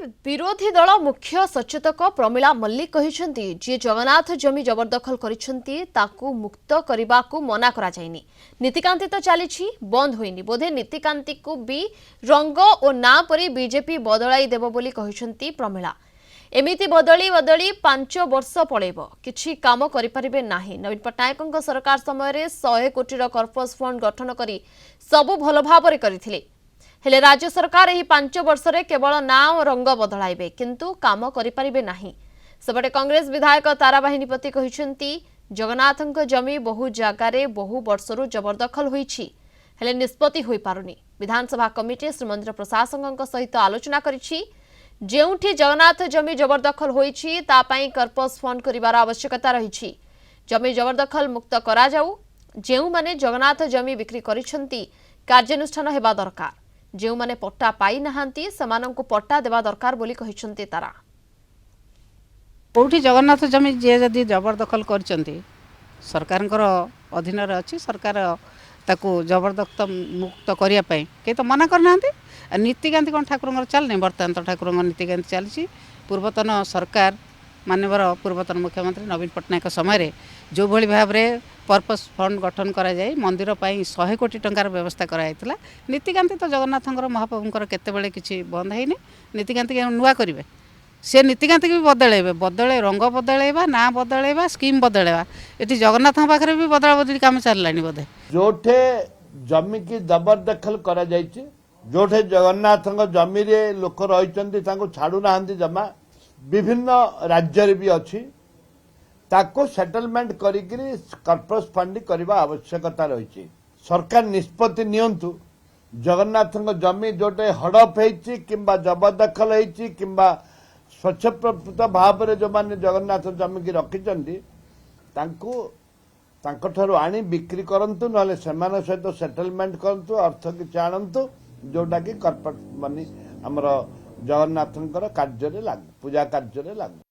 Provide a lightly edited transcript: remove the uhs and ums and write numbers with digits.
विरोधी दल मुख्य सचेतक प्रमिला मल्लिक कहिसेंती जे जगन्नाथ जमी जबरदखल करिसेंती ताकू मुक्त करने को मना करा जायनी। नीतिकांति तो चली बंद होइनी बोधे नीतिकांति को भी रंग और ना परी बीजेपी बदलाई देबो बोली कहिसेंती प्रमिला। एमिति बदली बदली 5 वर्ष पड़ेब किछि काम करि परिबे नाही। नवीन पट्टनायक सरकार समय 100 कोटी कर्पस फंड गठन करी सबु भल भाबरे करिथिले। हेले राज्य सरकार एही 5 वर्ष रे केवल नाम रंग बदलाइबे किंतु काम करि परिबे नाही। सेपटे कांग्रेस विधायक तारा बाहिनीपति कहिसेंती जगन्नाथଙ୍କ जमी बहु जागारे बहु वर्षरु जबरदखल होईछि हेले निष्पत्ति होई पारुनी। विधानसभा कमिटी श्रीमंदिर प्रशासकଙ୍କ सहित आलोचना करिछि। जेउठी जगन्नाथ जमी जबरदखल होईछि ता पई कर्पस फंड करिवार आवश्यकता रहिछि। जमी जबरदखल मुक्त करा जाऊ। जेउ माने जगन्नाथ जमी बिक्री करिसेंती कार्यानुष्ठान हेबा दरकार। जो माने पट्टा पाई नहांती समानंकु पट्टा देवा दरकार बोली कहिसेंती तारा। कोठी जगन्नाथ जमी जे जदि जबरदखल करचंती सरकारଙ୍କର अधीन रे अछि। सरकार ताकू जबरदस्त मुक्त करिया पई के तो मना करनांती। नीतिकांति कोन ठाकुरंगर चलने बर्तमान तो ठाकुरंगर नीतिकांति चलछि। पूर्वतन सरकार माननीय पूर्वतन मुख्यमंत्री नवीन पट्टनायक समय जो भली भाव में पर्पस फंड गठन करा जाए मंदिर पर 100 कोटी टंकार व्यवस्था कराइला। नीतिकांति तो जगन्नाथंकर महाप्रभुंकर केतेबेले किछि बंद हैनी। नीतिकांति के नुआ करिवे से नीतिकांति भी बदलेबे बदले रंग बदलेबा ना बदलेबा स्कीम बदलेबा एटी जगन्नाथ पाखरे भी बदला बदली काम चललानी बोधे। जोठे जमी की जबरदखल करा जायछि जोठे जगन्नाथंग जमी रे लोक रहिचंती तांको छाडू नाहंती जमा विभिन्न राज्य भी अच्छी ताको सेटलमेंट करिकरी कर्पस फंड करबा आवश्यकता रही। सरकार निष्पत्ति नियंतु जगन्नाथंग जमी जोटे हड़प होइछि किंबा जबरदखल होइछि किंबा स्वच्छप्रत भाव में जो माने जगन्नाथ जमी की रखिचंती तांको तांको ठारू आनी बिक्री करंतु नले सेमान सहित सेटलमेंट करंतु अर्थ कि आणंतु जोटा कि कर्पस मनी हमर जगन्नाथंकर कार्य रे लागू पूजा कार्य रे लागू।